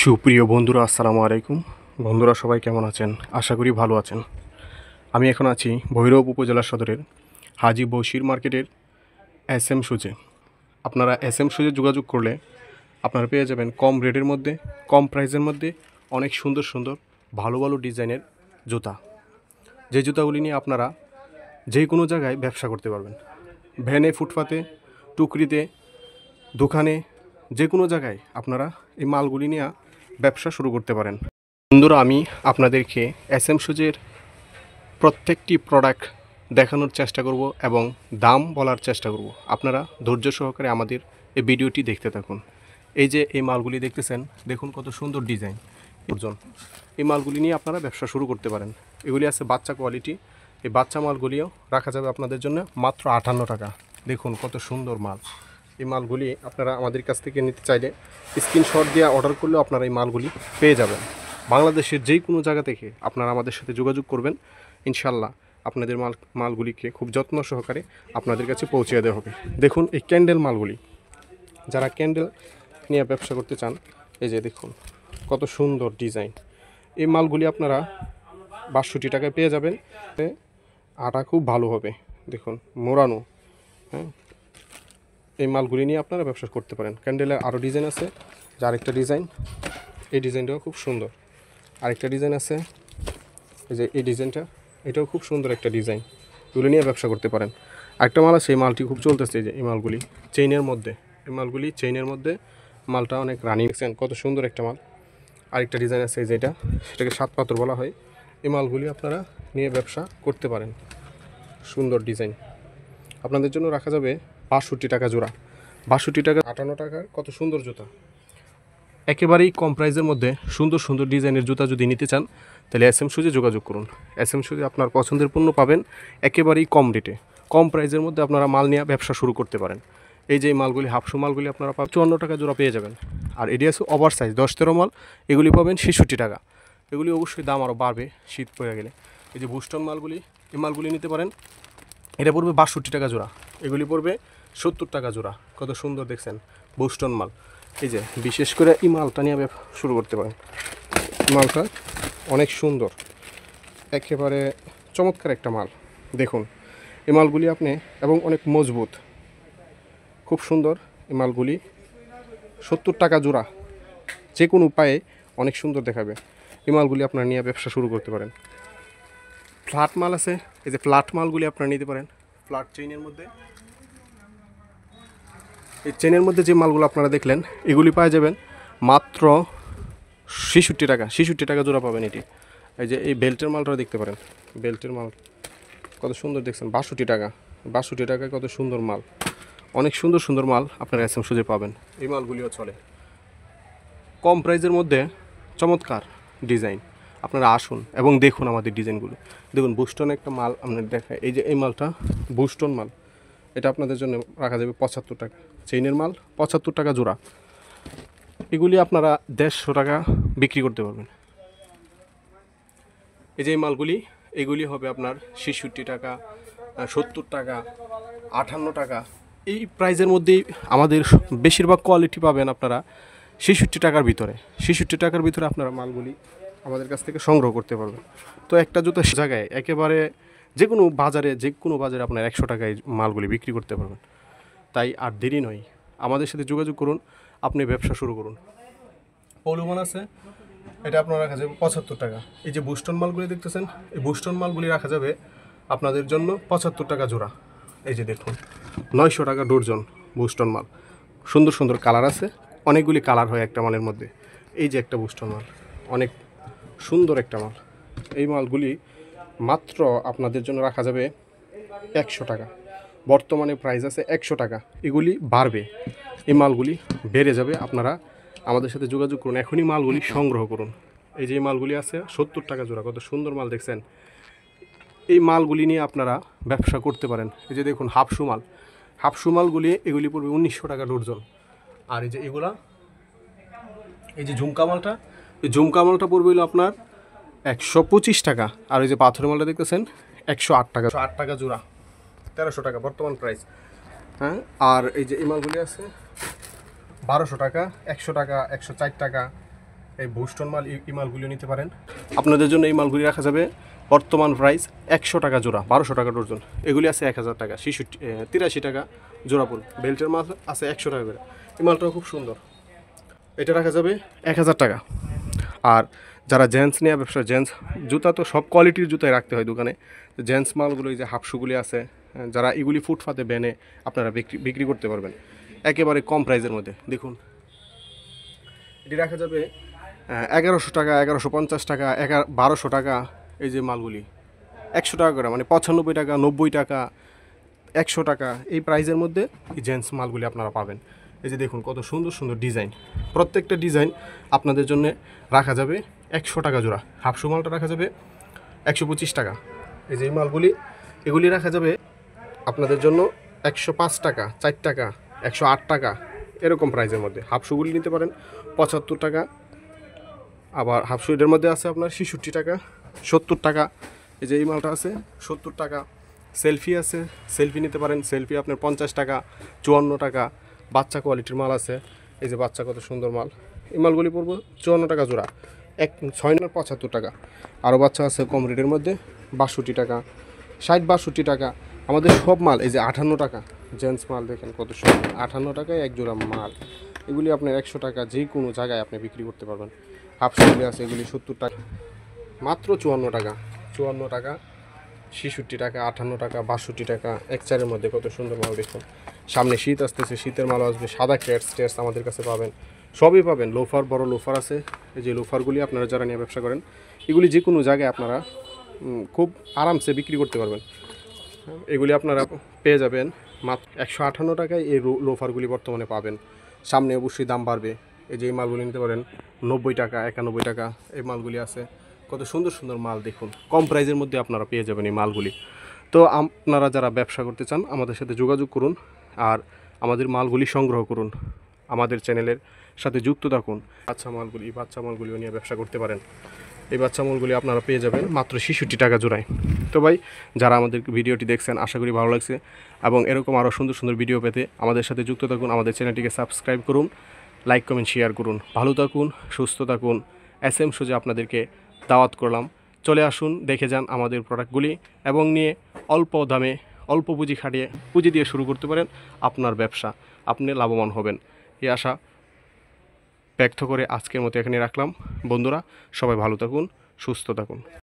সুপ্রিয় বন্ধুরা, আসসালামু আলাইকুম। বন্ধুরা সবাই কেমন আছেন? আশা করি ভালো আছেন। আমি এখন আছি ভৈরব উপজেলা সদরের হাজী বশির মার্কেটের SM শুজে। আপনারা SM শুজে যোগাযোগ করলে আপনারা পেয়ে যাবেন কম রেটের মধ্যে, কম প্রাইসের মধ্যে অনেক সুন্দর সুন্দর ভালো ভালো ডিজাইনের জুতা। যে জুতাগুলি নিয়ে আপনারা যে কোনো জায়গায় ব্যবসা করতে পারবেন। ভ্যানে, ফুটপাতে, টুকরিতে, দোকানে, যে কোনো জায়গায় আপনারা এই মালগুলি নিয়ে ব্যবসা শুরু করতে পারেন। বন্ধুরা, আমি আপনাদেরকে SM শুজের প্রত্যেকটি প্রোডাক্ট দেখানোর চেষ্টা করব এবং দাম বলার চেষ্টা করব। আপনারা ধৈর্য সহকারে আমাদের এই ভিডিওটি দেখতে থাকুন। এই যে এই মালগুলি দেখতেছেন, দেখুন কত সুন্দর ডিজাইন। এই মালগুলি নিয়ে আপনারা ব্যবসা শুরু করতে পারেন। এগুলি আছে বাচ্চা কোয়ালিটি। এই বাচ্চা মালগুলিও রাখা যাবে আপনাদের জন্য মাত্র 58 টাকা। দেখুন কত সুন্দর মাল। এই মালগুলি আপনারা আমাদের কাছ থেকে নিতে চাইলে স্ক্রিনশট দিয়ে অর্ডার করলেও আপনারা এই মালগুলি পেয়ে যাবেন। বাংলাদেশের যেই কোনো জায়গা থেকে আপনারা আমাদের সাথে যোগাযোগ করবেন, ইনশাল্লাহ আপনাদের মালগুলিকে খুব যত্ন সহকারে আপনাদের কাছে পৌঁছে দেওয়া হবে। দেখুন এই ক্যান্ডেল মালগুলি, যারা ক্যান্ডেল নিয়ে ব্যবসা করতে চান, এই যে দেখুন কত সুন্দর ডিজাইন। এই মালগুলি আপনারা 62 টাকায় পেয়ে যাবেন। আটা খুব ভালো হবে, দেখুন মোড়ানো। হ্যাঁ, এই মালগুলি নিয়ে আপনারা ব্যবসা করতে পারেন। ক্যান্ডেলের আরও ডিজাইন আছে, যে আরেকটা ডিজাইন, এই ডিজাইনটাও খুব সুন্দর। আরেকটা ডিজাইন আছে, এই যে এই ডিজাইনটা, এটাও খুব সুন্দর একটা ডিজাইন। এগুলো নিয়ে ব্যবসা করতে পারেন। আরেকটা মাল আছে, এই মালটি খুব চলতেছে, যে এই মালগুলি চেইনের মধ্যে, এই মালগুলি চেইনের মধ্যে, মালটা অনেক রানিং। দেখছেন কত সুন্দর একটা মাল। আরেকটা ডিজাইন আছে যেটা, সেটাকে 7 পাথর বলা হয়। এই মালগুলি আপনারা নিয়ে ব্যবসা করতে পারেন। সুন্দর ডিজাইন আপনাদের জন্য রাখা যাবে 62 টাকা জোড়া। 62 টাকা, 58 টাকার কত সুন্দর জুতা। একেবারেই কম প্রাইসের মধ্যে সুন্দর সুন্দর ডিজাইনের জুতা যদি নিতে চান, তাহলে SM শুজে যোগাযোগ করুন। SM শুজে আপনার পছন্দের পণ্য পাবেন একেবারেই কম রেটে। কম প্রাইসের মধ্যে আপনারা মাল নিয়ে ব্যবসা শুরু করতে পারেন। এই যে মালগুলি, হাফশু মালগুলি আপনারা 54 টাকা জোড়া পেয়ে যাবেন। আর এটি আছে ওভার সাইজ 10-13 মাল, এগুলি পাবেন 66 টাকা। এগুলি অবশ্যই দাম আরও বাড়বে শীত পড়ে গেলে। এই যে বুস্টন মালগুলি, এই মালগুলি নিতে পারেন। এটা পড়বে 62 টাকা জোড়া, এগুলি পড়বে 70 টাকা জোড়া। কত সুন্দর দেখছেন বুস্টন মাল। এই যে বিশেষ করে এই মালটা নিয়ে শুরু করতে পারেন। মালটা অনেক সুন্দর, একেবারে চমৎকার একটা মাল। দেখুন এই মালগুলি আপনি, এবং অনেক মজবুত, খুব সুন্দর। এই মালগুলি 70 টাকা জোড়া, যে কোনো উপায়ে অনেক সুন্দর দেখাবে। এই মালগুলি আপনারা নিয়ে ব্যবসা শুরু করতে পারেন। ফ্ল্যাট মাল আছে, এই যে ফ্ল্যাট মালগুলি আপনারা নিতে পারেন। ফ্ল্যাট চেইনের মধ্যে, এই চেনের মধ্যে যে মালগুলো আপনারা দেখলেন, এগুলি পাওয়া যাবেন মাত্র 66 টাকা। 66 টাকা জোড়া পাবেন এটি। এই যে এই বেল্টের মালটা দেখতে পারেন, বেল্টের মাল কত সুন্দর দেখছেন। 62 টাকা, 62 টাকায় কত সুন্দর মাল। অনেক সুন্দর সুন্দর মাল আপনারা SM শুজে পাবেন। এই মালগুলিও চলে কম প্রাইসের মধ্যে, চমৎকার ডিজাইন। আপনারা আসুন এবং দেখুন আমাদের ডিজাইনগুলো। দেখুন বুস্টন একটা মাল আপনাদের দেখায়, এই যে এই মালটা বুস্টন মাল, এটা আপনাদের জন্য রাখা যাবে 75 টাকা। চেইনের মাল 75 টাকা জোড়া। এগুলি আপনারা 150 টাকা বিক্রি করতে পারবেন। এই যে এই মালগুলি, এগুলি হবে আপনার 66 টাকা, 70 টাকা, 58 টাকা। এই প্রাইজের মধ্যেই আমাদের বেশিরভাগ কোয়ালিটি পাবেন আপনারা 66 টাকার ভিতরে। 66 টাকার ভিতরে আপনারা মালগুলি আমাদের কাছ থেকে সংগ্রহ করতে পারবেন। তো একটা জুতো জায়গায় একেবারে যে কোনো বাজারে আপনার 100 টাকায় মালগুলি বিক্রি করতে পারবেন। তাই আর দেরি নয়, আমাদের সাথে যোগাযোগ করুন, আপনি ব্যবসা শুরু করুন। পলুমান আছে, এটা আপনার রাখা যাবে 75 টাকা। এই যে বুস্টন মালগুলি দেখতেছেন, এই বুস্টন মালগুলি রাখা যাবে আপনাদের জন্য 75 টাকা জোড়া। এই যে দেখুন 900 টাকা ডর্জন বুস্টন মাল। সুন্দর সুন্দর কালার আছে, অনেকগুলি কালার হয় একটা মালের মধ্যে। এই যে একটা বুস্টন মাল, অনেক সুন্দর একটা মাল। এই মালগুলি মাত্র আপনাদের জন্য রাখা যাবে 100 টাকা। বর্তমানে প্রাইস আছে 100 টাকা। এগুলি বাড়বে, এই মালগুলি বেড়ে যাবে। আপনারা আমাদের সাথে যোগাযোগ করুন, এখনই মালগুলি সংগ্রহ করুন। এই যে মালগুলি আছে 70 টাকা জোড়া, কত সুন্দর মাল দেখছেন। এই মালগুলি নিয়ে আপনারা ব্যবসা করতে পারেন। এই যে দেখুন হাফশু মালগুলি, এগুলি পড়বে 1900 টাকা ডর্জন। আর এই যে এগুলা, এই যে ঝুমকা মালটা, এই ঝুমকা মালটা পড়বে হলো আপনার 125 টাকা। আর এই যে পাথরের মালটা দেখতেছেন 108 টাকা, 8 টাকা জোড়া, 1300 টাকা বর্তমান প্রাইস। হ্যাঁ, আর এই যে এই মালগুলি আছে 1200 টাকা, 100 টাকা, 104 টাকা, এই বুস্টন মাল এই মালগুলিও নিতে পারেন। আপনাদের জন্য এই মালগুলি রাখা যাবে বর্তমান প্রাইস 100 টাকা জোড়া, 1200 টাকা ডজন। এগুলি আছে 1000 টাকা, 83 টাকা জোড়া পড়বে। বেল্টের মাল আছে 100 টাকা করে। এই মালটাও খুব সুন্দর, এটা রাখা যাবে 1000 টাকা। আর যারা জেন্টস নিয়ে ব্যবসা, জেন্টস জুতা তো সব কোয়ালিটির জুতাই রাখতে হয় দোকানে। জেন্টস মালগুলো এই যে হাফশুগুলি আছে, যারা এগুলি ফুটপাতে বেনে আপনারা বিক্রি করতে পারবেন একেবারে কম প্রাইসের মধ্যে। দেখুন এটি রাখা যাবে 1100 টাকা, 1150 টাকা, 1200 টাকা। এই যে মালগুলি 100 টাকা করে, মানে 95 টাকা, 90 টাকা, 100 টাকা, এই প্রাইসের মধ্যে এই জেন্টস মালগুলি আপনারা পাবেন। এই যে দেখুন কত সুন্দর সুন্দর ডিজাইন, প্রত্যেকটা ডিজাইন আপনাদের জন্য রাখা যাবে 100 টাকা জোড়া। হাফশু মালটা রাখা যাবে 125 টাকা। এই যে এই মালগুলি এগুলি রাখা যাবে আপনাদের জন্য 105 টাকা, 4 টাকা, 108 টাকা, এরকম প্রাইসের মধ্যে। হাফশুগুলি নিতে পারেন 75 টাকা। আবার হাফশু এর মধ্যে আছে আপনার 66 টাকা, 70 টাকা। এই যে এই মালটা আছে 70 টাকা। সেলফি আছে, সেলফি নিতে পারেন, সেলফি আপনার 50 টাকা, 54 টাকা। বাচ্চা কোয়ালিটির মাল আছে, এই যে বাচ্চা কত সুন্দর মাল। এই মালগুলি পড়বো 54 টাকা জোড়া, 75 টাকা। আরও বাচ্চা আছে কম রেটের মধ্যে 62 টাকা, 60-62 টাকা। আমাদের সব মাল এই যে 58 টাকা। জেন্টস মাল দেখেন কত সুন্দর, 58 টাকায় এক জোড়া মাল। এগুলি আপনার 100 টাকা যে কোনো জায়গায় আপনি বিক্রি করতে পারবেন। হাফশুগুলি আছে এগুলি 70 টাকা, মাত্র 54 টাকা, 54 টাকা, 66 টাকা, 58 টাকা, 62 টাকা। এক চারের মধ্যে কত সুন্দর মাল দেখুন। সামনে শীত আসতেছে, শীতের মাল আসবে। সাদা ক্যাটস আমাদের কাছে পাবেন, সবই পাবেন। লোফার, বড় লোফার আছে। এই যে লোফারগুলি আপনারা যারা নিয়ে ব্যবসা করেন, এগুলি যে কোনো জায়গায় আপনারা খুব আরামসে বিক্রি করতে পারবেন। এগুলি আপনারা পেয়ে যাবেন মাত্র 158 টাকায়। এই লোফারগুলি বর্তমানে পাবেন। সামনে অবশ্যই দাম বাড়বে। এই যে এই মালগুলি নিতে পারেন 90 টাকা, 91 টাকা। এই মালগুলি আছে, কত সুন্দর সুন্দর মাল দেখুন। কম প্রাইসের মধ্যে আপনারা পেয়ে যাবেন এই মালগুলি। তো আপনারা যারা ব্যবসা করতে চান আমাদের সাথে যোগাযোগ করুন আর আমাদের মালগুলি সংগ্রহ করুন, আমাদের চ্যানেলের সাথে যুক্ত থাকুন। বাচ্চা মালগুলিও নিয়ে ব্যবসা করতে পারেন। এই বাচ্চা মালগুলি আপনারা পেয়ে যাবেন মাত্র 66 টাকা জোড়ায়। তো ভাই, যারা আমাদের ভিডিওটি দেখছেন আশা করি ভালো লাগছে, এবং এরকম আরও সুন্দর সুন্দর ভিডিও পেতে আমাদের সাথে যুক্ত থাকুন। আমাদের চ্যানেলটিকে সাবস্ক্রাইব করুন, লাইক কমেন্ট শেয়ার করুন। ভালো থাকুন, সুস্থ থাকুন। SM সুজে আপনাদেরকে দাওয়াত করলাম, চলে আসুন, দেখে যান আমাদের প্রোডাক্টগুলি এবং নিয়ে অল্প দামে, অল্প পুঁজি দিয়ে শুরু করতে পারেন আপনার ব্যবসা। আপনি লাভবান হবেন, এই আশা ব্যক্ত করে আজকের মতো এখানে রাখলাম। বন্ধুরা সবাই ভালো থাকুন, সুস্থ থাকুন।